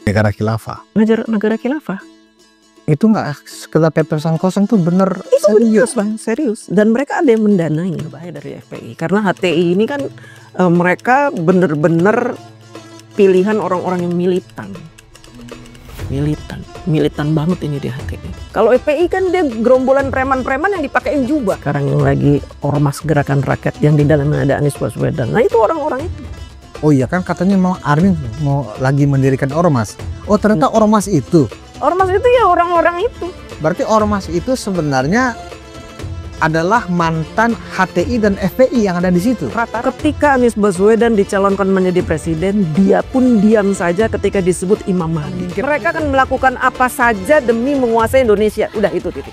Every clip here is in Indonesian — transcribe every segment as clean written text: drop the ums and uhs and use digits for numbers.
negara khilafah. Negara khilafah. Itu nggak sekedar pepesan kosong tuh, bener Itu serius bang, serius. Dan mereka ada yang mendanai bahaya dari FPI. Karena HTI ini kan mereka bener-bener pilihan orang-orang yang militan. Militan banget ini di HTI. Kalau FPI kan dia gerombolan preman-preman yang dipakein jubah. Sekarang yang lagi ormas gerakan rakyat yang di dalamnya ada Anies Baswedan. Nah itu orang-orang itu. Oh iya kan katanya mau Armin mau lagi mendirikan ormas. Oh ternyata ormas itu. Ormas itu ya orang-orang itu. Berarti ormas itu sebenarnya adalah mantan HTI dan FPI yang ada di situ. Ketika Anies Baswedan dicalonkan menjadi presiden, dia pun diam saja ketika disebut Imam Mahdi. Mereka akan melakukan apa saja demi menguasai Indonesia. Udah itu titik.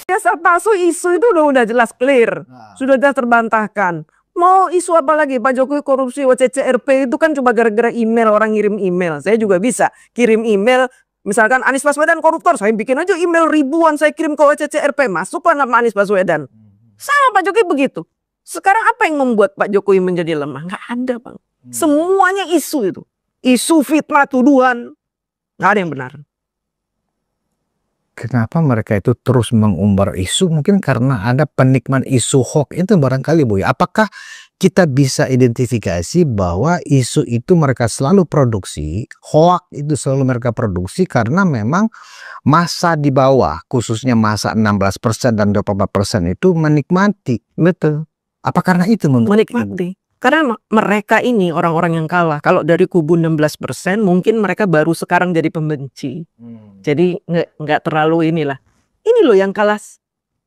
Ya satu isu itu udah jelas clear, sudah jelas terbantahkan. Mau isu apa lagi? Pak Jokowi korupsi OCCRP itu kan cuma gara-gara email, orang ngirim email. Saya juga bisa kirim email. Misalkan Anies Baswedan koruptor, saya bikin aja email ribuan saya kirim ke OCCRP, masuklah nama Anies Baswedan. Sama Pak Jokowi begitu. Sekarang apa yang membuat Pak Jokowi menjadi lemah? Nggak ada bang. Semuanya isu itu. Isu fitnah, tuduhan. Nggak ada yang benar. Kenapa mereka itu terus mengumbar isu? Mungkin karena ada penikmat isu hoax itu barangkali Bu ya. Apakah kita bisa identifikasi bahwa isu itu mereka selalu produksi, hoax itu selalu mereka produksi karena memang masa di bawah, khususnya masa 16% dan 24% itu menikmati. Betul. Apa karena itu menikmati? Karena mereka ini orang-orang yang kalah. Kalau dari kubu 16% mungkin mereka baru sekarang jadi pembenci. Jadi nggak terlalu inilah. Ini loh yang kalah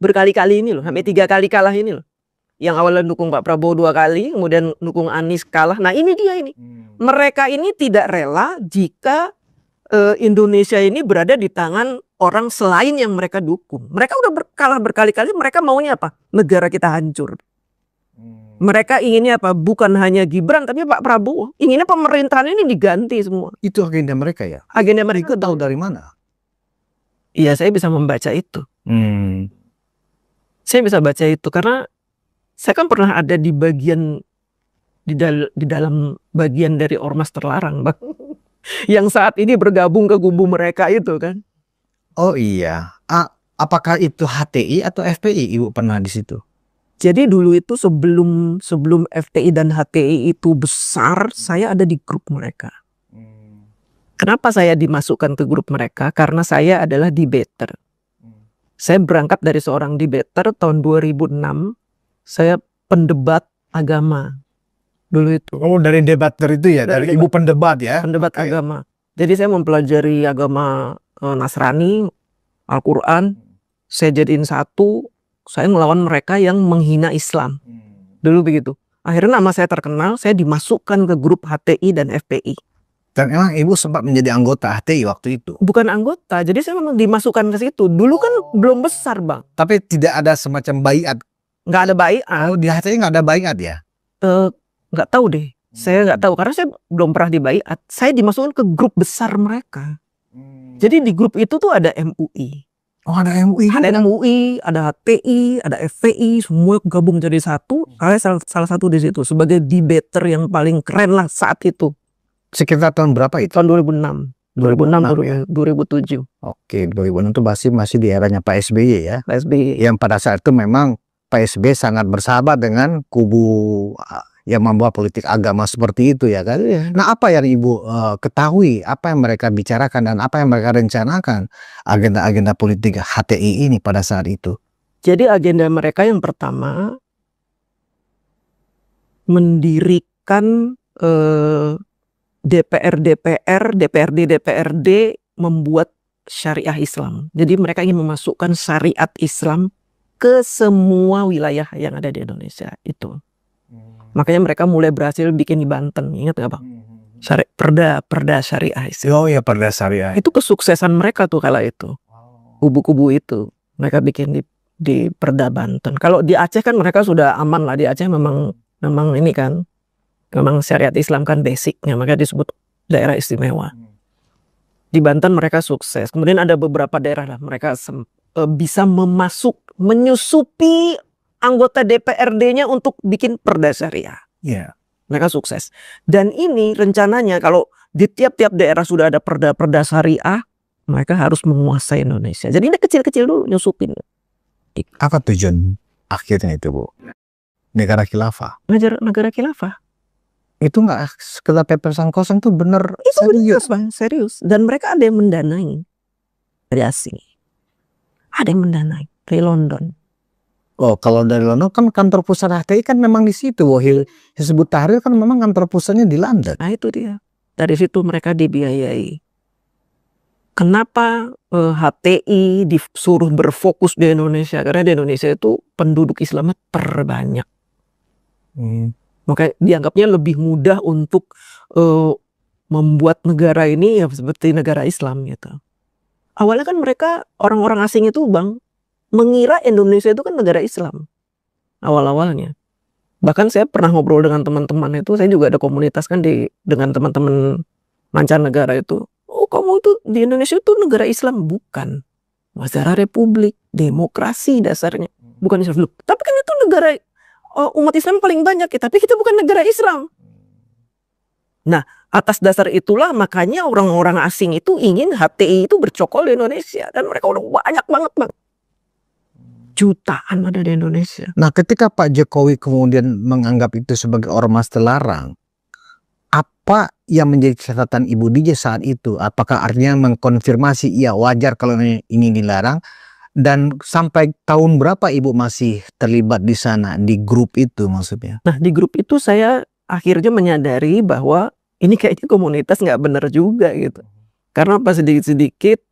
berkali-kali ini loh. Sampai 3 kali kalah ini loh. Yang awalnya dukung Pak Prabowo 2 kali. Kemudian dukung Anies kalah. Nah ini dia ini. Mereka ini tidak rela jika Indonesia ini berada di tangan orang selain yang mereka dukung. Mereka udah kalah berkali-kali. Mereka maunya apa? Negara kita hancur. Mereka inginnya apa? Bukan hanya Gibran tapi Pak Prabowo. Inginnya pemerintahan ini diganti semua. Itu agenda mereka ya? Agenda mereka tahu dari mana? Iya saya bisa membaca itu. Saya bisa baca itu karena saya kan pernah ada di bagian di dalam bagian dari ormas terlarang bang. Yang saat ini bergabung ke kubu mereka itu kan. Oh iya. Apakah itu HTI atau FPI Ibu pernah di situ? Jadi dulu itu sebelum FPI dan HTI itu besar, saya ada di grup mereka. Kenapa saya dimasukkan ke grup mereka? Karena saya adalah debater. Saya berangkat dari seorang debater tahun 2006. Saya pendebat agama dulu itu. Oh dari debater itu ya? Dari Ibu pendebat ya? Pendebat agama. Jadi saya mempelajari agama Nasrani, Al-Quran. Saya jadiin satu. Saya melawan mereka yang menghina Islam. Dulu begitu. Akhirnya nama saya terkenal, saya dimasukkan ke grup HTI dan FPI. Dan emang Ibu sempat menjadi anggota HTI waktu itu? Bukan anggota, jadi saya memang dimasukkan ke situ. Dulu kan belum besar bang. Tapi tidak ada semacam baiat? Nggak ada baiat. Oh di HTI nggak ada baiat ya? Nggak tahu deh. Saya nggak tahu karena saya belum pernah dibaiat. Saya dimasukkan ke grup besar mereka. Jadi di grup itu tuh ada MUI. Oh ada MUI? Ada MUI, ada HTI, ada FPI, semua gabung jadi satu. Saya salah satu di situ sebagai debater yang paling keren lah saat itu. Sekitar tahun berapa itu? Tahun 2006. 2006 ya? 2007. Oke, 2006 itu masih di eranya Pak SBY ya. Pak SBY. Yang pada saat itu memang Pak SBY sangat bersahabat dengan kubu yang membawa politik agama seperti itu ya kan. Nah apa yang Ibu ketahui, apa yang mereka bicarakan dan apa yang mereka rencanakan agenda-agenda politik HTI ini pada saat itu? Jadi agenda mereka yang pertama mendirikan DPRD membuat syariah Islam. Jadi mereka ingin memasukkan syariat Islam ke semua wilayah yang ada di Indonesia itu. Makanya mereka mulai berhasil bikin di Banten, ingat gak bang? Perda syariah. Oh ya perda syariah. Itu kesuksesan mereka tuh kala itu. Kubu-kubu itu mereka bikin di Perda Banten. Kalau di Aceh kan mereka sudah aman lah. Di Aceh memang ini kan, memang syariat Islam kan basicnya, maka disebut daerah istimewa. Di Banten mereka sukses. Kemudian ada beberapa daerah lah mereka bisa menyusupi anggota DPRD-nya untuk bikin perda syariah. Yeah. Mereka sukses. Dan ini rencananya kalau di tiap-tiap daerah sudah ada perda-perda syariah, mereka harus menguasai Indonesia. Jadi ini kecil-kecil dulu nyusupin. Apa tujuan akhirnya itu, Bu? Negara khilafah. Negara khilafah. Itu nggak sekedar pepesan kosong, tuh bener Itu benar, serius. Bang, serius. Dan mereka ada yang mendanai dari asing. Ada yang mendanai dari London. Oh, kalau dari London kan kantor pusat HTI kan memang di situ. Hizbut Tahrir kan memang kantor pusatnya di London. Nah itu dia. Dari situ mereka dibiayai. Kenapa HTI disuruh berfokus di Indonesia? Karena di Indonesia itu penduduk Islamnya terbanyak. Makanya dianggapnya lebih mudah untuk membuat negara ini ya seperti negara Islam gitu. Awalnya kan mereka orang-orang asing itu, Bang, mengira Indonesia itu kan negara Islam awal-awalnya. Bahkan saya pernah ngobrol dengan teman-teman itu, saya juga ada komunitas kan dengan teman-teman mancanegara itu. Oh, kamu itu di Indonesia itu negara Islam? Bukan. Negara republik, demokrasi dasarnya. Bukan Islam. Tapi kan itu negara umat Islam paling banyak, tapi kita bukan negara Islam. Nah, atas dasar itulah makanya orang-orang asing itu ingin HTI itu bercokol di Indonesia. Dan mereka udah banyak banget, Bang. Jutaan ada di Indonesia. Nah, ketika Pak Jokowi kemudian menganggap itu sebagai ormas terlarang, apa yang menjadi catatan Ibu DJ saat itu? Apakah artinya mengkonfirmasi iya wajar kalau ini dilarang? Dan sampai tahun berapa Ibu masih terlibat di sana, di grup itu maksudnya? Nah, di grup itu saya akhirnya menyadari bahwa ini kayaknya komunitas nggak benar juga gitu. Karena pas sedikit-sedikit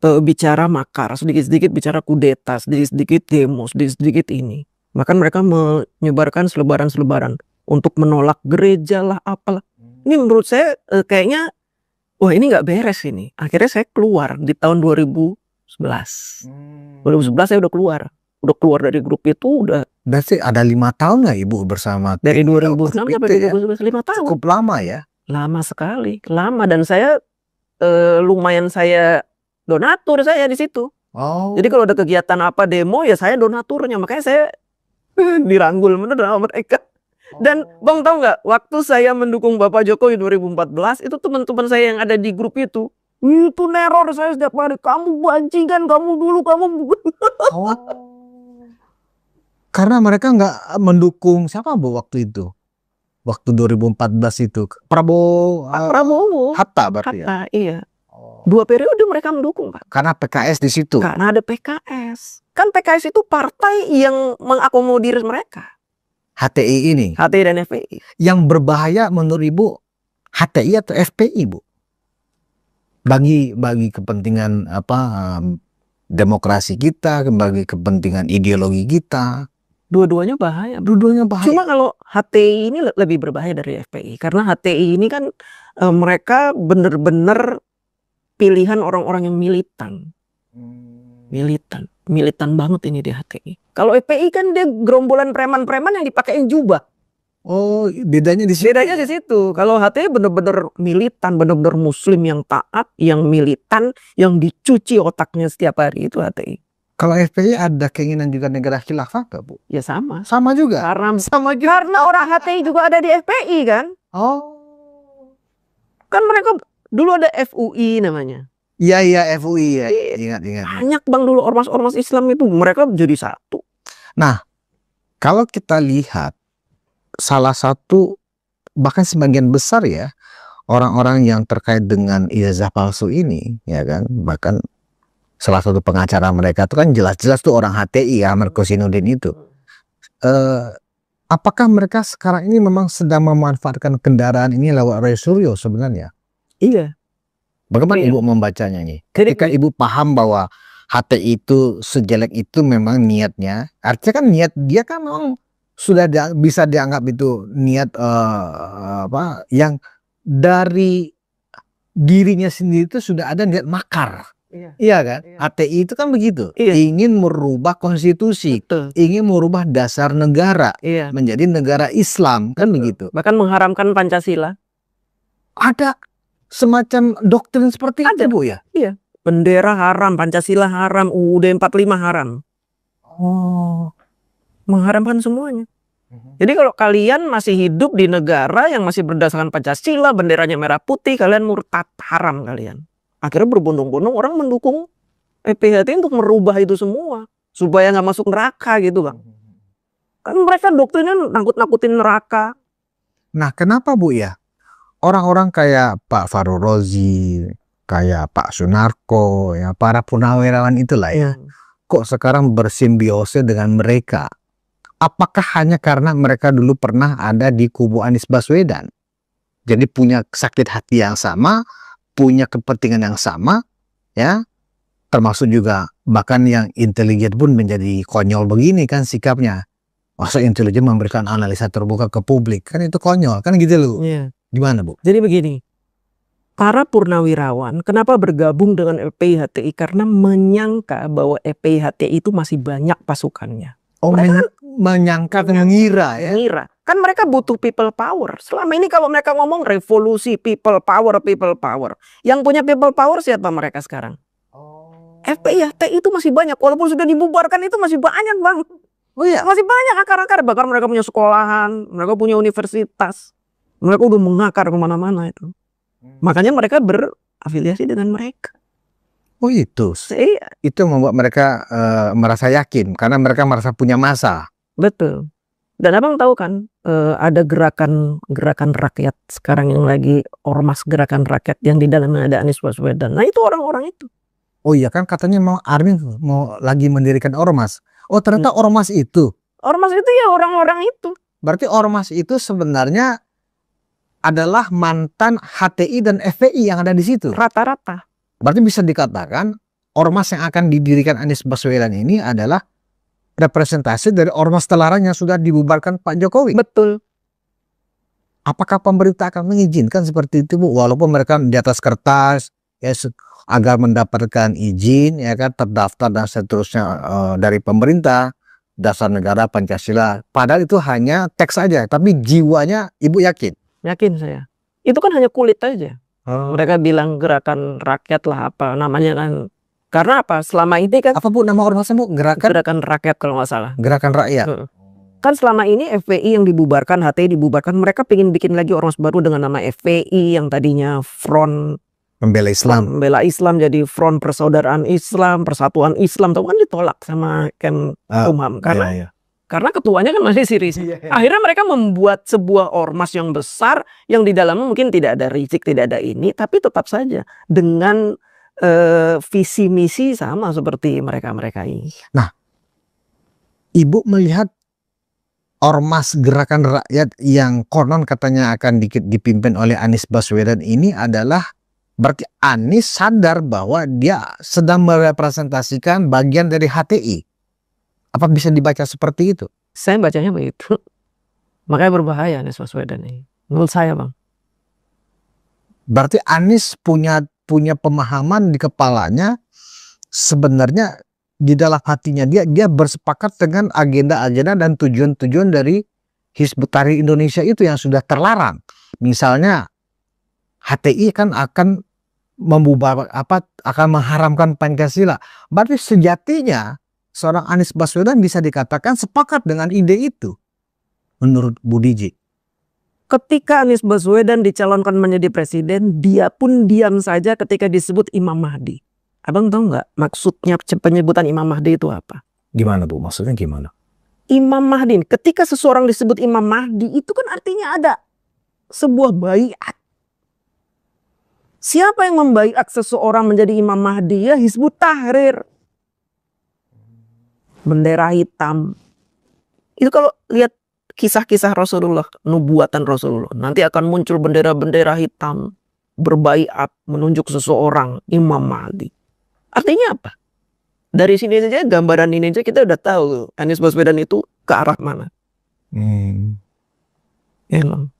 bicara makar, sedikit-sedikit bicara kudeta, sedikit-sedikit demo, sedikit-sedikit ini. Bahkan mereka menyebarkan selebaran-selebaran untuk menolak gereja lah, apalah. Ini menurut saya kayaknya, wah ini nggak beres ini. Akhirnya saya keluar di tahun 2011. 2011 saya udah keluar dari grup itu udah. Berarti ada 5 tahun nggak Ibu bersama? Dari 2006 sampai 2011, 5 tahun. Cukup lama ya? Lama sekali, lama. Dan saya lumayan saya donatur saya di situ. Oh. Jadi kalau ada kegiatan apa demo ya saya donaturnya, makanya saya dirangkul bener sama mereka. Dan Bang tahu nggak, waktu saya mendukung Bapak Jokowi 2014 itu teman-teman saya yang ada di grup itu neror saya setiap hari. Kamu bajingan, kamu dulu, kamu. Oh. Karena mereka nggak mendukung siapa Bu waktu itu? Waktu 2014 itu Prabowo. Prabowo. Hatta berarti ya? Hatta, iya. 2 periode mereka mendukung, Pak. Karena PKS di situ. Karena ada PKS. Kan PKS itu partai yang mengakomodir mereka. HTI ini. HTI dan FPI. Yang berbahaya menurut Ibu HTI atau FPI, Bu? Bagi kepentingan demokrasi kita, bagi kepentingan ideologi kita. Dua-duanya bahaya. Dua-duanya bahaya. Cuma kalau HTI ini lebih berbahaya dari FPI. Karena HTI ini kan mereka benar-benar pilihan orang-orang yang militan. Militan banget ini di HTI. Kalau FPI kan dia gerombolan preman-preman yang dipakein jubah. Oh, bedanya di situ. Bedanya di situ. Kalau HTI benar-benar militan, benar-benar muslim yang taat, yang militan, yang dicuci otaknya setiap hari, itu HTI. Kalau FPI ada keinginan juga negara khilafah gak, Bu? Ya sama. Sama juga. Karena orang HTI juga ada di FPI kan. Oh. Kan mereka dulu ada FUI namanya. Iya FUI ya. Ingat. Banyak Bang dulu ormas-ormas Islam itu mereka jadi satu. Nah, kalau kita lihat salah satu bahkan sebagian besar ya orang-orang yang terkait dengan ijazah palsu ini, ya kan, bahkan salah satu pengacara mereka itu kan jelas-jelas tuh orang HTI ya, Ahmad Kosinudin itu. Apakah mereka sekarang ini memang sedang memanfaatkan kendaraan ini lewat Roy Suryo sebenarnya? Iya. Bagaimana Ibu membacanya nih? Ketika Ibu paham bahwa HTI itu sejelek itu memang niatnya, artinya kan niat dia kan memang sudah bisa dianggap itu niat yang dari dirinya sendiri itu sudah ada niat makar. Iya kan? Iya. HTI itu kan begitu. Iya. Ingin merubah konstitusi. Betul. Ingin merubah dasar negara. Iya. Menjadi negara Islam. Kan begitu. Bahkan mengharamkan Pancasila. Ada semacam doktrin seperti itu, Bu ya? Iya. Bendera haram, Pancasila haram, UUD 45 haram. Oh. Mengharamkan semuanya. Jadi kalau kalian masih hidup di negara yang masih berdasarkan Pancasila, benderanya merah putih, kalian murtad, haram kalian. Akhirnya berbondong-bondong orang mendukung EPHT untuk merubah itu semua supaya nggak masuk neraka gitu bang. Kan mereka doktrinnya nakut-nakutin neraka. Nah, kenapa Bu ya? Orang-orang kayak Pak Fahrul Razi, kayak Pak Sunarko, ya para purnawirawan itulah ya. Kok sekarang bersimbiose dengan mereka? Apakah hanya karena mereka dulu pernah ada di kubu Anies Baswedan? Jadi punya sakit hati yang sama, punya kepentingan yang sama, ya. Termasuk juga bahkan yang intelijen pun menjadi konyol begini kan sikapnya. Masa intelijen memberikan analisa terbuka ke publik, kan itu konyol, kan gitu loh. Gimana Bu? Jadi begini, para purnawirawan kenapa bergabung dengan EPIHTI? Karena menyangka bahwa EPIHTI itu masih banyak pasukannya. Oh, menyangka dan mengira ya? Mengira. Kan mereka butuh people power. Selama ini kalau mereka ngomong revolusi, people power, people power. Yang punya people power siapa mereka sekarang? FPIHT itu masih banyak. Walaupun sudah dibubarkan itu masih banyak bang. Oh iya? Masih banyak akar-akar. Bahkan mereka punya sekolahan, mereka punya universitas. Mereka udah mengakar kemana-mana itu. Makanya mereka berafiliasi dengan mereka. Oh itu? Itu membuat mereka merasa yakin. Karena mereka merasa punya masa. Betul. Dan abang tahu kan ada gerakan rakyat sekarang yang lagi ormas gerakan rakyat yang di dalamnya ada Anies Baswedan. Nah itu orang-orang itu. Oh iya kan katanya mau Armin mau lagi mendirikan ormas. Oh ternyata ormas itu. Ormas itu ya orang-orang itu. Berarti ormas itu sebenarnya adalah mantan HTI dan FPI yang ada di situ. Rata-rata. Berarti bisa dikatakan ormas yang akan didirikan Anies Baswedan ini adalah representasi dari ormas terlarang yang sudah dibubarkan Pak Jokowi. Betul. Apakah pemerintah akan mengizinkan seperti itu Bu? Walaupun mereka di atas kertas ya agar mendapatkan izin ya kan terdaftar dan seterusnya dari pemerintah, dasar negara Pancasila. Padahal itu hanya teks saja, tapi jiwanya Ibu yakin? Yakin saya. Itu kan hanya kulit aja. Mereka bilang gerakan rakyat lah apa namanya kan. Karena apa? Selama ini kan. Apa Bu nama ormasnya Bu? Gerakan rakyat kalau nggak salah. Gerakan rakyat. Kan selama ini FPI yang dibubarkan, HTI dibubarkan. Mereka pengen bikin lagi ormas baru dengan nama FPI yang tadinya Front Pembela Islam. Pembela Islam jadi Front Persaudaraan Islam, Persatuan Islam. Tahu kan ditolak sama Kemkumham. Karena ketuanya kan masih Siri. Akhirnya mereka membuat sebuah ormas yang besar yang di dalamnya mungkin tidak ada Rizik, tidak ada ini, tapi tetap saja dengan visi misi sama seperti mereka-mereka ini. Nah, Ibu melihat ormas gerakan rakyat yang konon katanya akan dipimpin oleh Anies Baswedan ini adalah berarti Anies sadar bahwa dia sedang merepresentasikan bagian dari HTI. Apa bisa dibaca seperti itu? Saya bacanya begitu. Makanya berbahaya Anies Baswedan ini. Menurut saya bang. Berarti Anies punya pemahaman di kepalanya sebenarnya di dalam hatinya dia bersepakat dengan agenda-agenda dan tujuan-tujuan dari Hizbut Tahrir Indonesia itu yang sudah terlarang. Misalnya HTI kan akan akan mengharamkan Pancasila. Berarti sejatinya seorang Anies Baswedan bisa dikatakan sepakat dengan ide itu menurut Bu Diji. Ketika Anies Baswedan dicalonkan menjadi presiden, dia pun diam saja ketika disebut Imam Mahdi. Abang tahu nggak maksudnya penyebutan Imam Mahdi itu apa? Gimana Bu? Maksudnya gimana? Imam Mahdi, ketika seseorang disebut Imam Mahdi, itu kan artinya ada sebuah baiat. Siapa yang membaiat seseorang menjadi Imam Mahdi? Ya Hizbut Tahrir. Bendera hitam. Itu kalau lihat kisah-kisah Rasulullah, nubuatan Rasulullah, nanti akan muncul bendera-bendera hitam berbaiat menunjuk seseorang Imam Mahdi. Artinya apa? Dari sini saja gambaran ini saja kita udah tahu Anies Baswedan itu ke arah mana. Emang.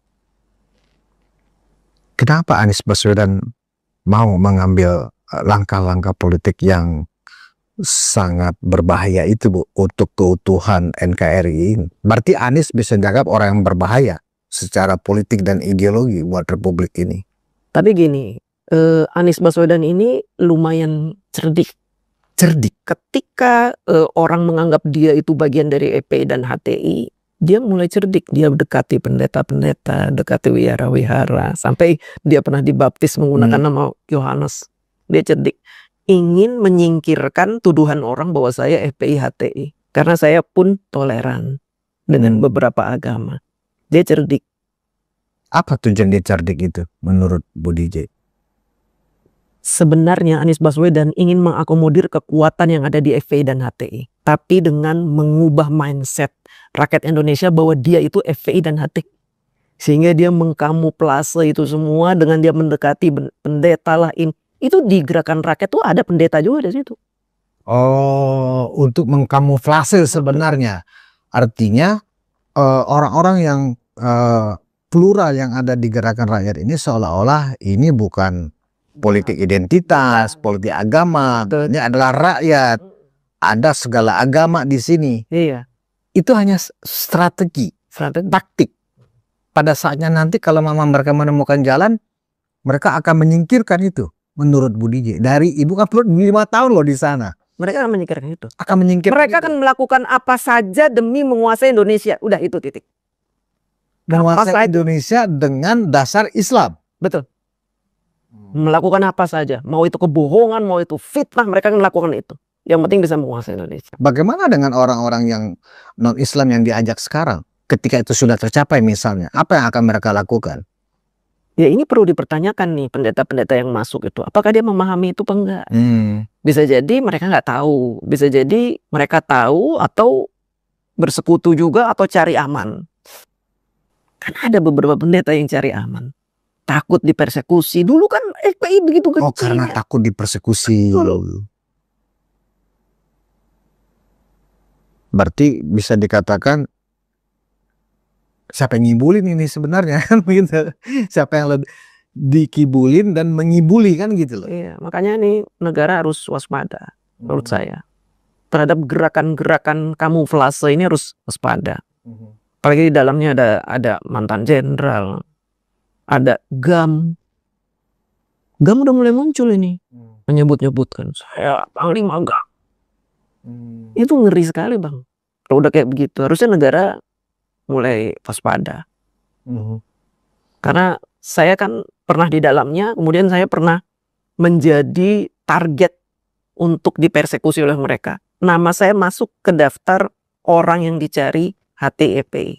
Kenapa Anies Baswedan mau mengambil langkah-langkah politik yang sangat berbahaya itu Bu untuk keutuhan NKRI? Berarti Anies bisa dianggap orang yang berbahaya secara politik dan ideologi buat republik ini. Tapi gini, Anies Baswedan ini lumayan cerdik. Ketika orang menganggap dia itu bagian dari EP dan HTI, dia mulai cerdik. Dia dekati pendeta-pendeta, dekati wihara-wihara, sampai dia pernah dibaptis menggunakan nama Yohanes. Dia cerdik. Ingin menyingkirkan tuduhan orang bahwa saya FPI HTI. Karena saya pun toleran dengan beberapa agama. Dia cerdik. Apa tujuan dia cerdik itu menurut Bu DJ? Sebenarnya Anies Baswedan ingin mengakomodir kekuatan yang ada di FPI dan HTI. Tapi dengan mengubah mindset rakyat Indonesia bahwa dia itu FPI dan HTI. Sehingga dia mengkamuflase itu semua dengan dia mendekati pendeta lah. Itu di gerakan rakyat tuh ada pendeta juga di situ. Oh, untuk mengkamuflase sebenarnya. Artinya orang-orang yang plural yang ada di gerakan rakyat ini seolah-olah ini bukan politik identitas, politik agama. Ini adalah rakyat. Ada segala agama di sini. Iya. Itu hanya strategi, taktik. Pada saatnya nanti kalau mereka menemukan jalan, mereka akan menyingkirkan itu. Menurut Bu DJ. Dari Ibu kan 5 tahun loh di sana. Mereka akan menyingkirkan itu. itu. Mereka akan melakukan apa saja demi menguasai Indonesia. Udah itu titik. Menguasai Indonesia dengan dasar Islam. Betul. Melakukan apa saja. Mau itu kebohongan, mau itu fitnah, mereka akan melakukan itu. Yang penting bisa menguasai Indonesia. Bagaimana dengan orang-orang yang non-Islam yang diajak sekarang? Ketika itu sudah tercapai misalnya, apa yang akan mereka lakukan? Ya ini perlu dipertanyakan nih pendeta-pendeta yang masuk itu. Apakah dia memahami itu apa enggak? Bisa jadi mereka nggak tahu. Bisa jadi mereka tahu atau bersekutu juga atau cari aman. Kan ada beberapa pendeta yang cari aman. Takut dipersekusi. Dulu kan FPI begitu kecil. Oh, karena takut dipersekusi. Berarti bisa dikatakan siapa yang ngibulin ini sebenarnya kan begitu. Siapa yang dikibulin dan mengibuli kan gitu loh. Iya, makanya nih negara harus waspada menurut saya. Terhadap gerakan-gerakan kamuflase ini harus waspada. Apalagi di dalamnya ada mantan jenderal, ada GAM. GAM udah mulai muncul ini. Menyebut-nyebutkan saya Panglima GAM. Itu ngeri sekali Bang. Kalau udah kayak begitu harusnya negara mulai waspada. Karena saya kan pernah di dalamnya, kemudian saya pernah menjadi target untuk dipersekusi oleh mereka. Nama saya masuk ke daftar orang yang dicari HTI FPI.